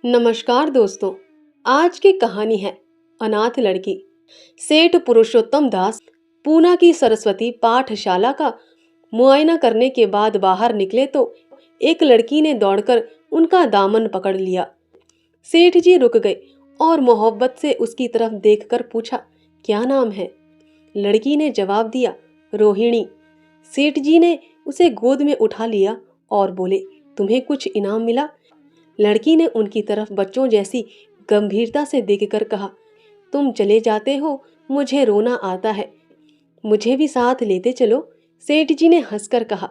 नमस्कार दोस्तों। आज की कहानी है अनाथ लड़की। सेठ पुरुषोत्तम दास पूना की सरस्वती पाठशाला का मुआयना करने के बाद बाहर निकले तो एक लड़की ने दौड़कर उनका दामन पकड़ लिया। सेठ जी रुक गए और मोहब्बत से उसकी तरफ देखकर पूछा, क्या नाम है? लड़की ने जवाब दिया, रोहिणी। सेठ जी ने उसे गोद में उठा लिया और बोले, तुम्हें कुछ इनाम मिला? लड़की ने उनकी तरफ बच्चों जैसी गंभीरता से देखकर कहा, तुम चले जाते हो, मुझे रोना आता है, मुझे भी साथ लेते चलो। सेठ जी ने हंसकर कहा,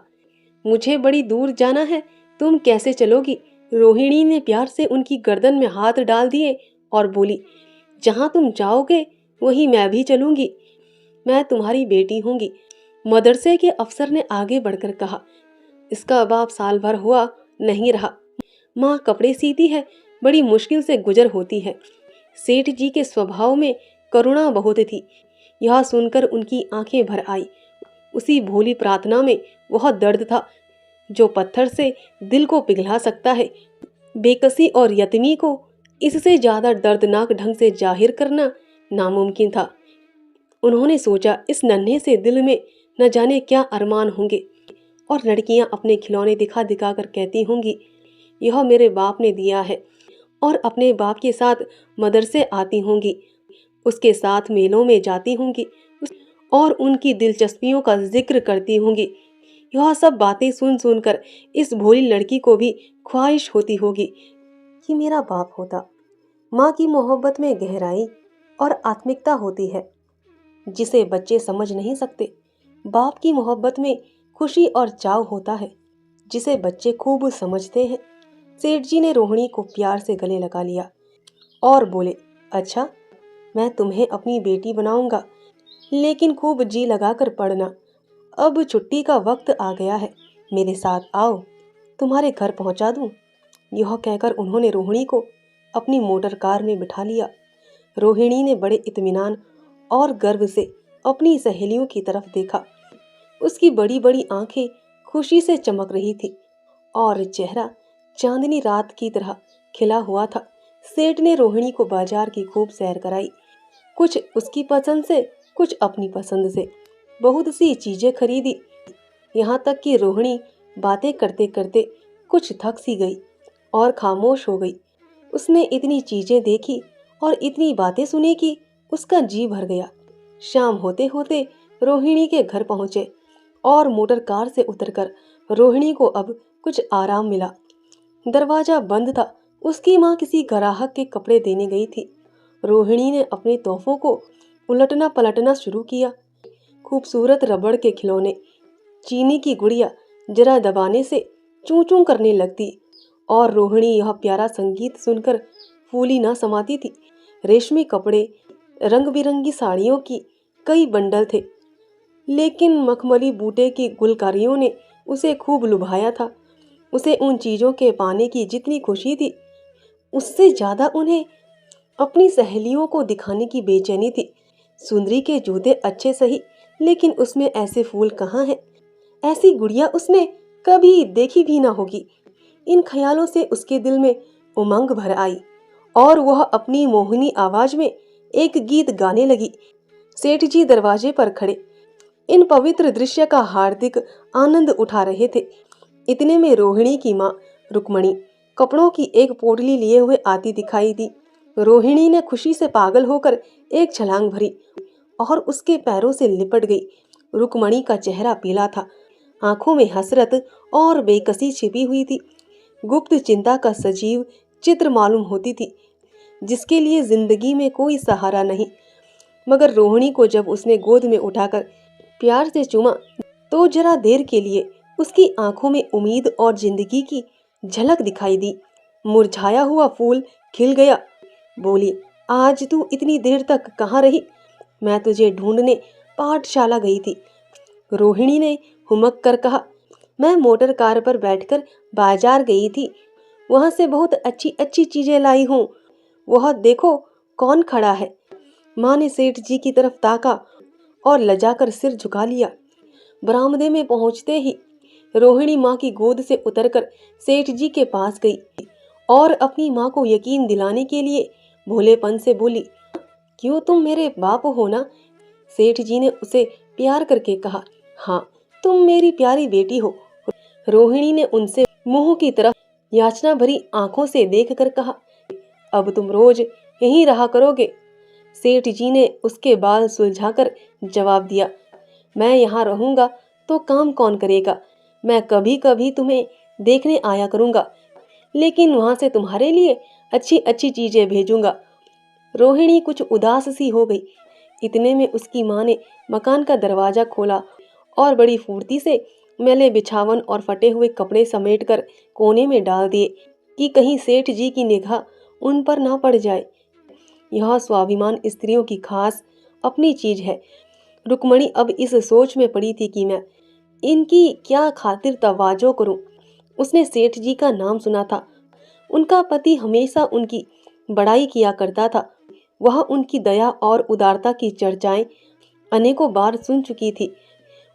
मुझे बड़ी दूर जाना है, तुम कैसे चलोगी? रोहिणी ने प्यार से उनकी गर्दन में हाथ डाल दिए और बोली, जहां तुम जाओगे वहीं मैं भी चलूंगी, मैं तुम्हारी बेटी होंगी। मदरसे के अफसर ने आगे बढ़कर कहा, इसका बाप साल भर हुआ नहीं रहा, माँ कपड़े सीती है, बड़ी मुश्किल से गुजर होती है। सेठ जी के स्वभाव में करुणा बहुत थी। यह सुनकर उनकी आंखें भर आई। उसी भोली प्रार्थना में वह दर्द था जो पत्थर से दिल को पिघला सकता है। बेकसी और यतीमी को इससे ज्यादा दर्दनाक ढंग से जाहिर करना नामुमकिन था। उन्होंने सोचा, इस नन्हे से दिल में न जाने क्या अरमान होंगे और लड़कियां अपने खिलौने दिखा दिखा कर कहती होंगी, यह मेरे बाप ने दिया है, और अपने बाप के साथ मदरसे आती होंगी, उसके साथ मेलों में जाती होंगी और उनकी दिलचस्पियों का जिक्र करती होंगी। यह सब बातें सुन सुनकर इस भोली लड़की को भी ख्वाहिश होती होगी कि मेरा बाप होता। माँ की मोहब्बत में गहराई और आत्मिकता होती है जिसे बच्चे समझ नहीं सकते। बाप की मोहब्बत में खुशी और चाव होता है जिसे बच्चे खूब समझते हैं। सेठ जी ने रोहिणी को प्यार से गले लगा लिया और बोले, अच्छा, मैं तुम्हें अपनी बेटी बनाऊंगा, लेकिन खूब जी लगाकर पढ़ना। अब छुट्टी का वक्त आ गया है, मेरे साथ आओ, तुम्हारे घर पहुंचा दूं। यह कहकर उन्होंने रोहिणी को अपनी मोटर कार में बिठा लिया। रोहिणी ने बड़े इत्मीनान और गर्व से अपनी सहेलियों की तरफ देखा। उसकी बड़ी बड़ी आंखें खुशी से चमक रही थी और चेहरा चांदनी रात की तरह खिला हुआ था। सेठ ने रोहिणी को बाजार की खूब सैर कराई, कुछ उसकी पसंद से, कुछ अपनी पसंद से बहुत सी चीजें खरीदी। यहाँ तक कि रोहिणी बातें करते करते कुछ थक सी गई और खामोश हो गई। उसने इतनी चीजें देखी और इतनी बातें सुनी कि उसका जी भर गया। शाम होते होते रोहिणी के घर पहुंचे और मोटर कार से उतरकर रोहिणी को अब कुछ आराम मिला। दरवाजा बंद था। उसकी माँ किसी ग्राहक के कपड़े देने गई थी। रोहिणी ने अपने तोहफों को उलटना पलटना शुरू किया। खूबसूरत रबड़ के खिलौने, चीनी की गुड़िया जरा दबाने से चूं चूं करने लगती और रोहिणी यह प्यारा संगीत सुनकर फूली ना समाती थी। रेशमी कपड़े, रंग बिरंगी साड़ियों की कई बंडल थे, लेकिन मखमली बूटे की गुलकारियों ने उसे खूब लुभाया था। उसे उन चीजों के पाने की जितनी खुशी थी, उससे ज्यादा उन्हें अपनी सहेलियों को दिखाने की बेचैनी थी। सुंदरी के जूते अच्छे सही, लेकिन उसमें ऐसे फूल कहाँ हैं? ऐसी गुड़िया उसने कभी देखी भी ना होगी। इन ख्यालों से उसके दिल में उमंग भर आई और वह अपनी मोहिनी आवाज में एक गीत गाने लगी। सेठ जी दरवाजे पर खड़े इन पवित्र दृश्य का हार्दिक आनंद उठा रहे थे। इतने में रोहिणी की माँ रुक्मणी कपड़ों की एक पोटली लिए हुए आती दिखाई दी। रोहिणी ने खुशी से पागल होकर एक छलांग भरी और उसके पैरों से लिपट गई। रुक्मणी का चेहरा पीला था, आंखों में हसरत और बेकसी छिपी हुई थी। गुप्त चिंता का सजीव चित्र मालूम होती थी, जिसके लिए जिंदगी में कोई सहारा नहीं। मगर रोहिणी को जब उसने गोद में उठाकर प्यार से चूमा तो जरा देर के लिए उसकी आंखों में उम्मीद और जिंदगी की झलक दिखाई दी। मुरझाया हुआ फूल खिल गया। बोली, आज तू इतनी देर तक कहाँ रही? मैं तुझे ढूंढने पाठशाला गई थी। रोहिणी ने हुमक कर कहा, मैं मोटर कार पर बैठकर बाजार गई थी, वहां से बहुत अच्छी अच्छी चीजें लाई हूँ। वह देखो कौन खड़ा है। माँ ने सेठ जी की तरफ ताका और लजाकर सिर झुका लिया। बरामदे में पहुंचते ही रोहिणी माँ की गोद से उतरकर सेठ जी के पास गई और अपनी माँ को यकीन दिलाने के लिए भोलेपन से बोली, क्यों, तुम मेरे बाप हो ना? सेठ जी ने उसे प्यार करके कहा, हाँ, तुम मेरी प्यारी बेटी हो। रोहिणी ने उनसे मुंह की तरफ याचना भरी आंखों से देखकर कहा, अब तुम रोज यहीं रहा करोगे? सेठ जी ने उसके बाल सुलझाकर जवाब दिया, मैं यहाँ रहूंगा तो काम कौन करेगा? मैं कभी कभी तुम्हें देखने आया करूंगा, लेकिन वहां से तुम्हारे लिए अच्छी अच्छी चीजें भेजूंगा। रोहिणी कुछ उदास सी हो गई। इतने में उसकी माँ ने मकान का दरवाजा खोला और बड़ी फुर्ती से मैले बिछावन और फटे हुए कपड़े समेटकर कोने में डाल दिए कि कहीं सेठ जी की निगाह उन पर ना पड़ जाए। यह स्वाभिमान स्त्रियों की खास अपनी चीज है। रुक्मणी अब इस सोच में पड़ी थी कि मैं इनकी क्या खातिर तवाजो करूं। उसने सेठ जी का नाम सुना था। उनका पति हमेशा उनकी बड़ाई किया करता था। वह उनकी दया और उदारता की चर्चाएं अनेकों बार सुन चुकी थी।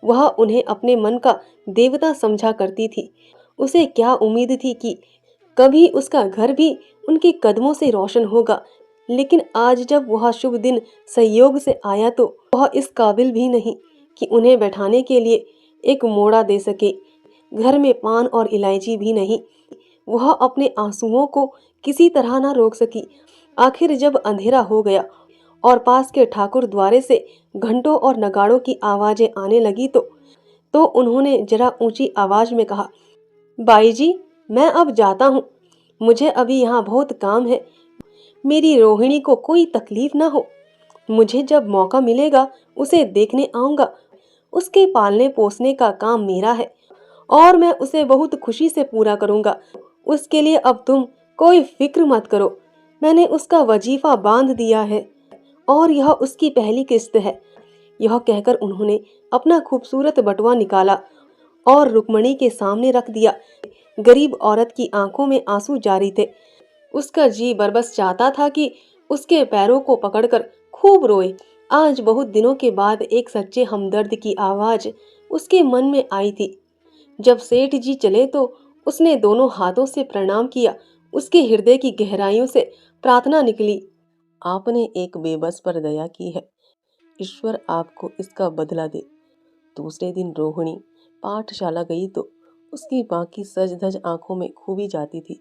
वह उन्हें अपने मन का देवता समझा करती थी। उसे क्या उम्मीद थी कि कभी उसका घर भी उनके कदमों से रोशन होगा, लेकिन आज जब वह शुभ दिन संयोग से आया तो वह इस काबिल भी नहीं कि उन्हें बैठाने के लिए एक मोड़ा दे सके। घर में पान और इलायची भी नहीं। वह अपने आंसुओं को किसी तरह ना रोक सकी। आखिर जब अंधेरा हो गया और पास के ठाकुर द्वारे से घंटों और नगाड़ों की आवाजें आने लगी तो उन्होंने जरा ऊंची आवाज में कहा, बाई जी, मैं अब जाता हूँ। मुझे अभी यहाँ बहुत काम है। मेरी रोहिणी को कोई तकलीफ ना हो। मुझे जब मौका मिलेगा उसे देखने आऊंगा। उसके पालने पोसने का काम मेरा है और मैं उसे बहुत खुशी से पूरा करूंगा। उसके लिए अब तुम कोई फिक्र मत करो। मैंने उसका वजीफा बांध दिया है और यह उसकी पहली किस्त है। यह कहकर उन्होंने अपना खूबसूरत बटुआ निकाला और रुक्मणी के सामने रख दिया। गरीब औरत की आंखों में आंसू जारी थे। उसका जी बरबस चाहता था कि उसके पैरों को पकड़कर खूब रोए। आज बहुत दिनों के बाद एक सच्चे हमदर्द की आवाज उसके मन में आई थी। जब सेठ जी चले तो उसने दोनों हाथों से प्रणाम किया। उसके हृदय की गहराइयों से प्रार्थना निकली, आपने एक बेबस पर दया की है, ईश्वर आपको इसका बदला दे। दूसरे दिन रोहिणी पाठशाला गई तो उसकी बाकी सज धज आंखों में खूबी जाती थी।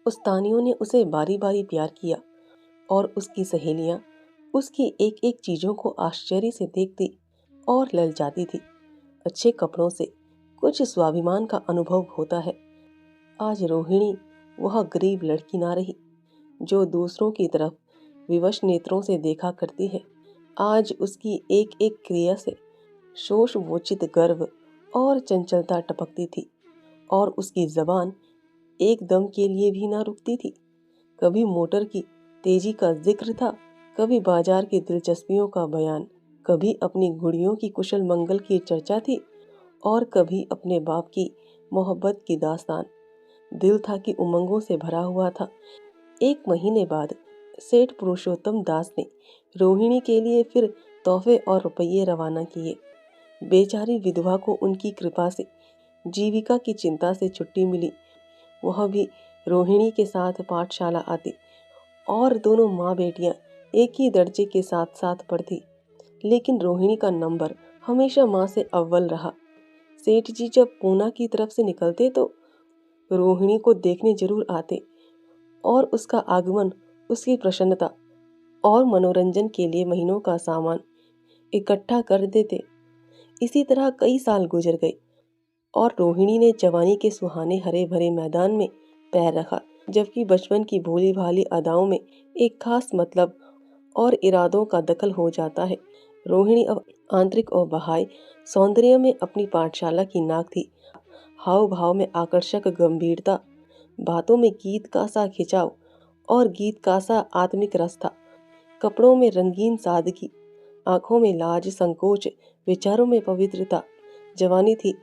उस्तानियों ने उसे बारी बारी प्यार किया और उसकी सहेलियां उसकी एक एक चीजों को आश्चर्य से देखती और ललचाती थी। अच्छे कपड़ों से कुछ स्वाभिमान का अनुभव होता है। आज रोहिणी वह गरीब लड़की ना रही जो दूसरों की तरफ विवश नेत्रों से देखा करती है। आज उसकी एक एक क्रिया से शोषवोचित गर्व और चंचलता टपकती थी और उसकी जबान एक दम के लिए भी ना रुकती थी। कभी मोटर की तेजी का जिक्र था, कभी बाजार की दिलचस्पियों का बयान, कभी अपनी गुड़ियों की कुशल मंगल की चर्चा थी और कभी अपने बाप की मोहब्बत की दास्तान। दिल था कि उमंगों से भरा हुआ था। एक महीने बाद सेठ पुरुषोत्तम दास ने रोहिणी के लिए फिर तोहफे और रुपये रवाना किए। बेचारी विधवा को उनकी कृपा से जीविका की चिंता से छुट्टी मिली। वह भी रोहिणी के साथ पाठशाला आती और दोनों माँ बेटियां एक ही दर्जे के साथ साथ पढ़ती। लेकिन रोहिणी का नंबर हमेशा माँ से अव्वल रहा। सेठ जी जब पूना की तरफ से निकलते तो रोहिणी को देखने जरूर आते और उसका आगमन उसकी प्रसन्नता और मनोरंजन के लिए महीनों का सामान इकट्ठा कर देते। इसी तरह कई साल गुजर गए और रोहिणी ने जवानी के सुहाने हरे भरे मैदान में पैर रखा, जबकि बचपन की भोली भाली अदाओं में एक खास मतलब और इरादों का दखल हो जाता है। रोहिणी अब आंतरिक और बाह्य सौंदर्य में अपनी पाठशाला की नाक थी। हाव भाव में आकर्षक गंभीरता, बातों में गीत का सा खिंचाव और गीत का सा आत्मिक रस था। कपड़ों में रंगीन सादगी, आंखों में लाज संकोच, विचारों में पवित्रता। जवानी थी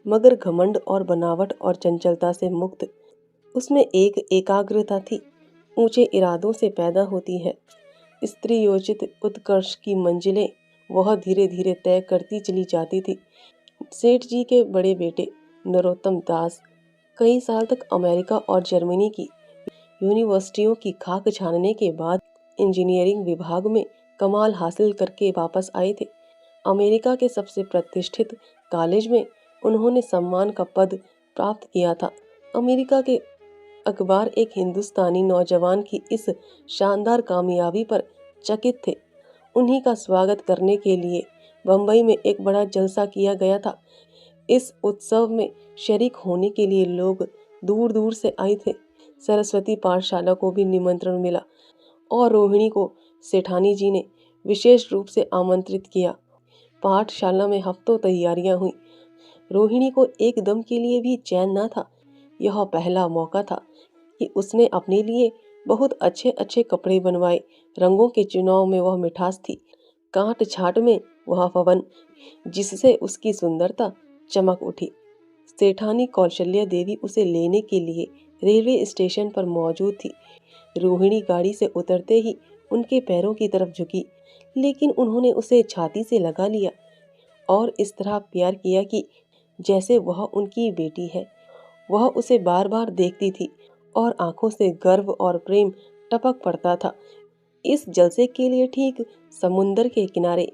मगर घमंड और बनावट और चंचलता से मुक्त। उसमें एक एकाग्रता थी, ऊंचे इरादों से पैदा होती है। स्त्री योजित उत्कर्ष की मंजिलें वह धीरे धीरे तय करती चली जाती थी। सेठ जी के बड़े बेटे नरोत्तम दास कई साल तक अमेरिका और जर्मनी की यूनिवर्सिटियों की खाक छानने के बाद इंजीनियरिंग विभाग में कमाल हासिल करके वापस आए थे। अमेरिका के सबसे प्रतिष्ठित कॉलेज में उन्होंने सम्मान का पद प्राप्त किया था। अमेरिका के अखबार एक हिंदुस्तानी नौजवान की इस शानदार कामयाबी पर चकित थे। उन्हीं का स्वागत करने के लिए बम्बई में एक बड़ा जलसा किया गया था। इस उत्सव में शरीक होने के लिए लोग दूर दूर से आए थे। सरस्वती पाठशाला को भी निमंत्रण मिला और रोहिणी को सेठानी जी ने विशेष रूप से आमंत्रित किया। पाठशाला में हफ्तों तैयारियां हुई। रोहिणी को एकदम के लिए भी चैन न था। यह पहला मौका था कि उसने अपने लिए बहुत अच्छे अच्छे कपड़े बनवाए। रंगों के चुनाव में वह मिठास थी, काट छाट में वह पवन, जिससे उसकी सुंदरता चमक उठी। सेठानी कौशल्या देवी उसे लेने के लिए रेलवे स्टेशन पर मौजूद थी। रोहिणी गाड़ी से उतरते ही उनके पैरों की तरफ झुकी, लेकिन उन्होंने उसे छाती से लगा लिया और इस तरह प्यार किया कि जैसे वह उनकी बेटी है। वह उसे बार बार देखती थी और आंखों से गर्व और प्रेम टपक पड़ता था। इस जलसे के लिए ठीक समुंदर के किनारे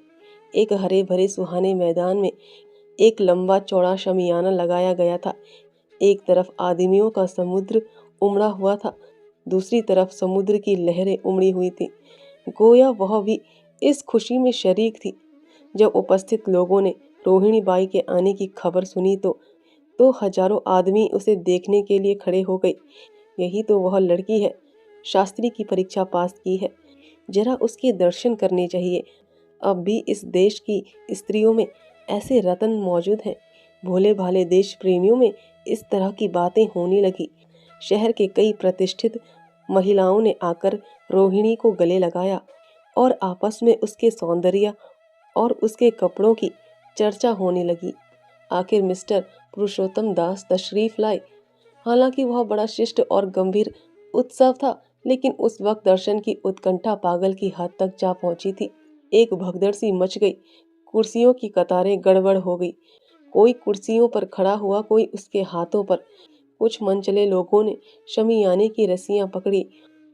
एक हरे भरे सुहाने मैदान में एक लंबा चौड़ा शमियाना लगाया गया था। एक तरफ आदमियों का समुद्र उमड़ा हुआ था, दूसरी तरफ समुद्र की लहरें उमड़ी हुई थी। गोया वह भी इस खुशी में शरीक थी। जब उपस्थित लोगों ने रोहिणी बाई के आने की खबर सुनी तो हजारों आदमी उसे देखने के लिए खड़े हो गए। यही तो वह लड़की है, शास्त्री की परीक्षा पास की है, जरा उसके दर्शन करने चाहिए। अब भी इस देश की स्त्रियों में ऐसे रत्न मौजूद हैं। भोले भाले देश प्रेमियों में इस तरह की बातें होने लगी। शहर के कई प्रतिष्ठित महिलाओं ने आकर रोहिणी को गले लगाया और आपस में उसके सौंदर्य और उसके कपड़ों की चर्चा होने लगी। आखिर मिस्टर पुरुषोत्तम दास तशरीफ लाए। हालांकि वह बड़ा शिष्ट और गंभीर उत्सव था, लेकिन उस वक्त दर्शन की उत्कंठा पागल की हद तक जा पहुंची थी। एक भगदड़ सी मच गई। कुर्सियों की कतारें गड़बड़ हो गई। कोई कुर्सियों पर खड़ा हुआ, कोई उसके हाथों पर। कुछ मनचले लोगों ने शमीयाने की रस्सियां पकड़ी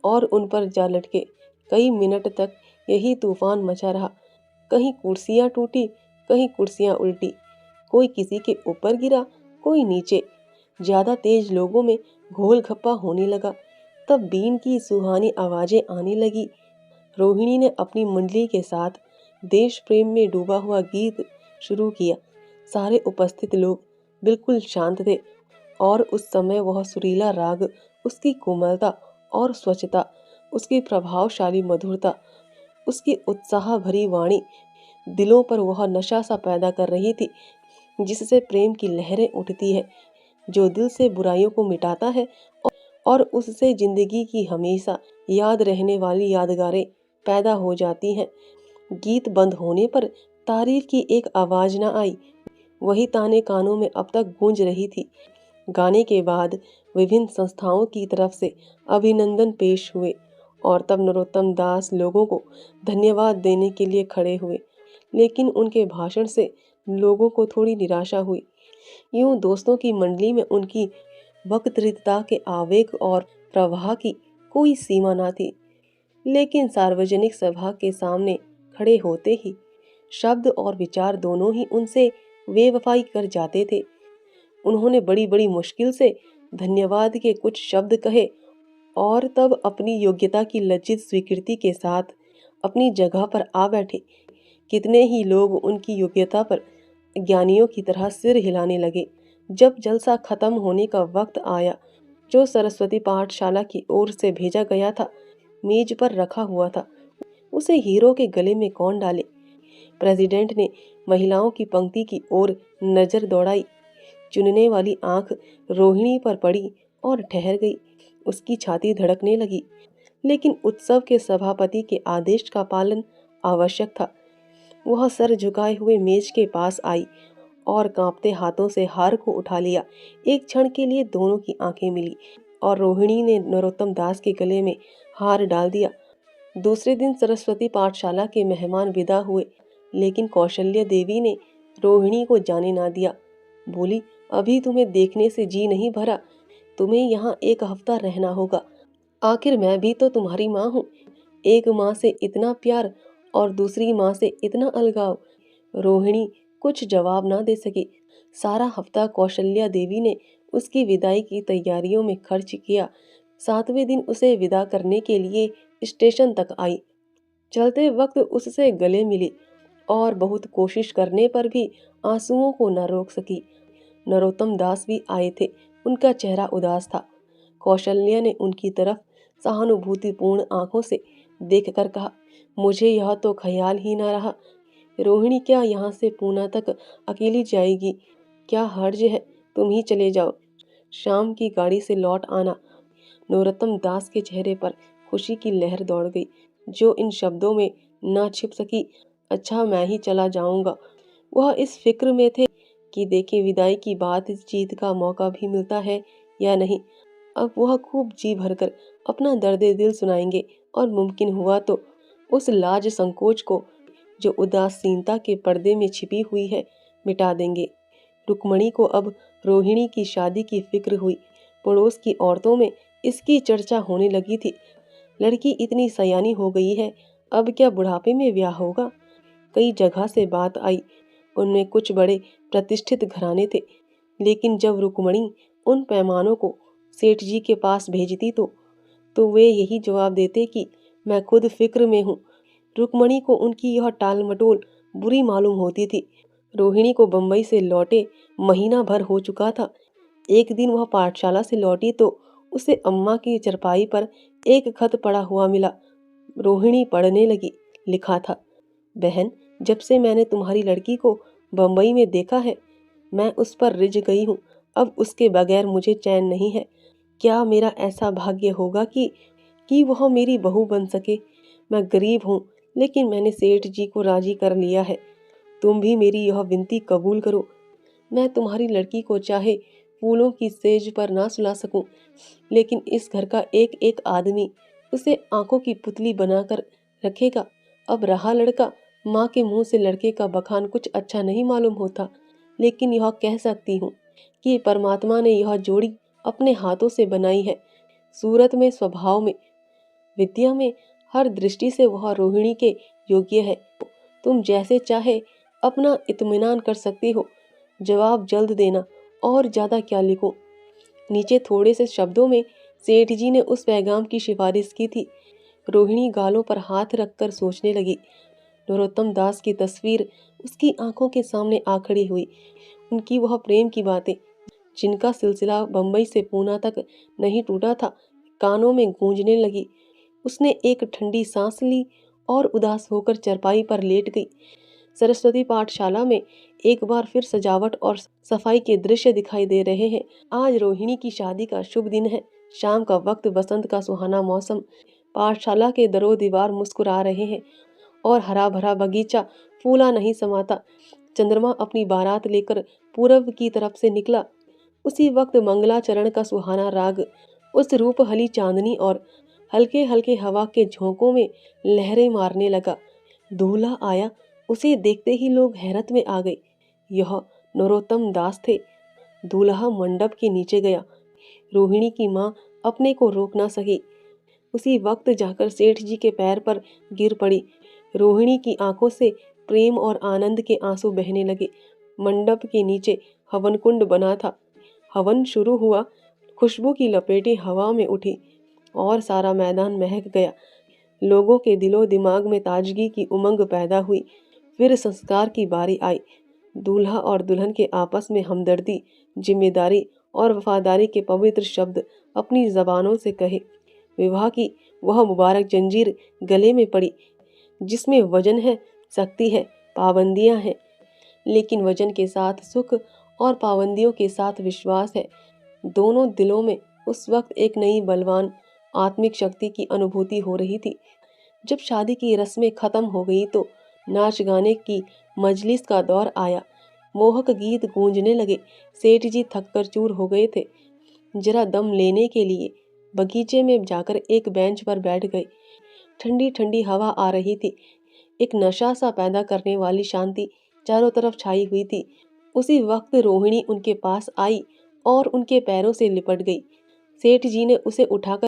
और उन पर जा लटके। कई मिनट तक यही तूफान मचा रहा। कहीं कुर्सियां टूटी, कहीं कुर्सियां उल्टी। कोई किसी के ऊपर गिरा, कोई नीचे। ज्यादा तेज लोगों में घोल घप्पा होने लगा। तब बीन की सुहानी आवाजें आने लगी। रोहिणी ने अपनी मंडली के साथ देश प्रेम में डूबा हुआ गीत शुरू किया। सारे उपस्थित लोग बिल्कुल शांत थे और उस समय वह सुरीला राग, उसकी कोमलता और स्वच्छता, उसकी प्रभावशाली मधुरता, उसकी उत्साह भरी वाणी, दिलों पर वह नशा सा पैदा कर रही थी, जिससे प्रेम की लहरें उठती है, जो दिल से बुराइयों को मिटाता है और उससे जिंदगी की हमेशा याद रहने वाली यादगारें पैदा हो जाती हैं। गीत बंद होने पर तारीफ की एक आवाज न आई। वही ताने कानों में अब तक गूंज रही थी। गाने के बाद विभिन्न संस्थाओं की तरफ से अभिनंदन पेश हुए और तब नरोत्तम दास लोगों को धन्यवाद देने के लिए खड़े हुए, लेकिन उनके भाषण से लोगों को थोड़ी निराशा हुई। यूं दोस्तों की मंडली में उनकी वक्तृता के आवेग और प्रवाह की कोई सीमा न थी, लेकिन सार्वजनिक सभा के सामने खड़े होते ही शब्द और विचार दोनों ही उनसे बेवफाई कर जाते थे। उन्होंने बड़ी बड़ी मुश्किल से धन्यवाद के कुछ शब्द कहे और तब अपनी योग्यता की लज्जित स्वीकृति के साथ अपनी जगह पर आ बैठे। कितने ही लोग उनकी योग्यता पर ज्ञानियों की तरह सिर हिलाने लगे। जब जलसा खत्म होने का वक्त आया, जो सरस्वती पाठशाला की ओर से भेजा गया था मेज पर रखा हुआ था, उसे हीरो के गले में कौन डाले। प्रेसिडेंट ने महिलाओं की पंक्ति की ओर नजर दौड़ाई। चुनने वाली आंख रोहिणी पर पड़ी और ठहर गई। उसकी छाती धड़कने लगी, लेकिन उत्सव के सभापति के आदेश का पालन आवश्यक था। वह सर झुकाए हुए मेज के पास आई और कांपते हाथों से हार को उठा लिया। एक क्षण के लिए दोनों की आंखें मिली और रोहिणी ने नरोत्तम दास के गले में हार डाल दिया। दूसरे दिन सरस्वती पाठशाला के मेहमान विदा हुए, लेकिन कौशल्या देवी ने रोहिणी को जाने ना दिया। बोली, अभी तुम्हें देखने से जी नहीं भरा, तुम्हें यहाँ एक हफ्ता रहना होगा। आखिर मैं भी तो तुम्हारी माँ हूँ। एक माँ से इतना प्यार और दूसरी माँ से इतना अलगाव। रोहिणी कुछ जवाब ना दे सकी। सारा हफ्ता कौशल्या देवी ने उसकी विदाई की तैयारियों में खर्च किया। 7वें दिन उसे विदा करने के लिए स्टेशन तक आई। चलते वक्त उससे गले मिली और बहुत कोशिश करने पर भी आंसुओं को न रोक सकी। नरोत्तम दास भी आए थे। उनका चेहरा उदास था। कौशल्या ने उनकी तरफ सहानुभूतिपूर्ण आंखों से देखकर कहा, मुझे यह तो ख्याल ही ना रहा। रोहिणी क्या यहाँ से पूना तक अकेली जाएगी? क्या हर्ज है? तुम ही चले जाओ, शाम की गाड़ी से लौट आना। नरोत्तम दास के चेहरे पर खुशी की लहर दौड़ गई, जो इन शब्दों में ना छिप सकी। अच्छा, मैं ही चला जाऊंगा। वह इस फिक्र में थे कि देखे विदाई की बातचीत का मौका भी मिलता है या नहीं। अब वह खूब जी भरकर अपना दर्द दिल सुनाएंगे और मुमकिन हुआ तो उस लाज संकोच को जो उदासीनता के पर्दे में छिपी हुई है मिटा देंगे। रुक्मणी को अब रोहिणी की शादी की फिक्र हुई। पड़ोस की औरतों में इसकी चर्चा होने लगी थी। लड़की इतनी सयानी हो गई है, अब क्या बुढ़ापे में ब्याह होगा? कई जगह से बात आई। उनमें कुछ बड़े प्रतिष्ठित घराने थे, लेकिन जब रुक्मणी उन पैमानों को सेठ जी के पास भेजती तो वे यही जवाब देते कि मैं खुद फिक्र में हूँ। रुक्मणी को उनकी यह टाल मटोल बुरी मालूम होती थी। रोहिणी को बम्बई से लौटे महीना भर हो चुका था। एक दिन वह पाठशाला से लौटी तो उसे अम्मा की चरपाई पर एक खत पड़ा हुआ मिला। रोहिणी पढ़ने लगी। लिखा था, बहन, जब से मैंने तुम्हारी लड़की को बम्बई में देखा है, मैं उस पर रिझ गई हूँ। अब उसके बगैर मुझे चैन नहीं है। क्या मेरा ऐसा भाग्य होगा कि वह मेरी बहू बन सके? मैं गरीब हूँ, लेकिन मैंने सेठ जी को राजी कर लिया है। तुम भी मेरी यह विनती कबूल करो। मैं तुम्हारी लड़की को चाहे फूलों की सेज पर ना सुला सकूं, लेकिन इस घर का एक एक आदमी उसे आंखों की पुतली बनाकर रखेगा। अब रहा लड़का, माँ के मुंह से लड़के का बखान कुछ अच्छा नहीं मालूम होता, लेकिन यह कह सकती हूँ कि परमात्मा ने यह जोड़ी अपने हाथों से बनाई है। सूरत में, स्वभाव में, विद्या में, हर दृष्टि से वह रोहिणी के योग्य है। तुम जैसे चाहे अपना इत्मीनान कर सकती हो। जवाब जल्द देना, और ज्यादा क्या लिखूं? नीचे थोड़े से शब्दों में सेठ जी ने उस पैगाम की सिफारिश की थी। रोहिणी गालों पर हाथ रखकर सोचने लगी। नरोत्तम दास की तस्वीर उसकी आंखों के सामने आ खड़ी हुई। उनकी वह प्रेम की बातें, जिनका सिलसिला बम्बई से पूना तक नहीं टूटा था, कानों में गूंजने लगी। उसने एक ठंडी सांस ली और उदास होकर चरपाई पर लेट गई। सरस्वती पाठशाला में एक बार फिर सजावट और सफाई के दृश्य दिखाई दे रहे हैं। आज रोहिणी की शादी का शुभ दिन है। शाम का वक्त, बसंत का सुहाना मौसम। पाठशाला के दरो दीवार मुस्कुरा रहे हैं और हरा भरा बगीचा फूला नहीं समाता। चंद्रमा अपनी बारात लेकर पूरब की तरफ से निकला। उसी वक्त मंगलाचरण का सुहाना राग उस रूप हली चांदनी और हल्के हल्के हवा के झोंकों में लहरें मारने लगा। दूल्हा आया। उसे देखते ही लोग हैरत में आ गए। यह नरोत्तम दास थे। दूल्हा मंडप के नीचे गया। रोहिणी की माँ अपने को रोक ना सकी। उसी वक्त जाकर सेठ जी के पैर पर गिर पड़ी। रोहिणी की आंखों से प्रेम और आनंद के आंसू बहने लगे। मंडप के नीचे हवन कुंड बना था। हवन शुरू हुआ। खुशबू की लपेटें हवा में उठी और सारा मैदान महक गया। लोगों के दिलो दिमाग में ताजगी की उमंग पैदा हुई। फिर संस्कार की बारी आई। दूल्हा और दुल्हन के आपस में हमदर्दी, जिम्मेदारी और वफादारी के पवित्र शब्द अपनी जबानों से कहे। विवाह की वह मुबारक जंजीर गले में पड़ी, जिसमें वजन है, शक्ति है, पाबंदियां हैं, लेकिन वजन के साथ सुख और पाबंदियों के साथ विश्वास है। दोनों दिलों में उस वक्त एक नई बलवान आत्मिक शक्ति की अनुभूति हो रही थी। जब शादी की रस्में खत्म हो गई तो नाच गाने की मजलिस का दौर आया। मोहक गीत गूंजने लगे। सेठ जी थककर चूर हो गए थे। जरा दम लेने के लिए बगीचे में जाकर एक बेंच पर बैठ गए। ठंडी ठंडी हवा आ रही थी। एक नशा सा पैदा करने वाली शांति चारों तरफ छाई हुई थी। उसी वक्त रोहिणी उनके पास आई और उनके पैरों से लिपट गई। सेठ जी ने उसे उठाकर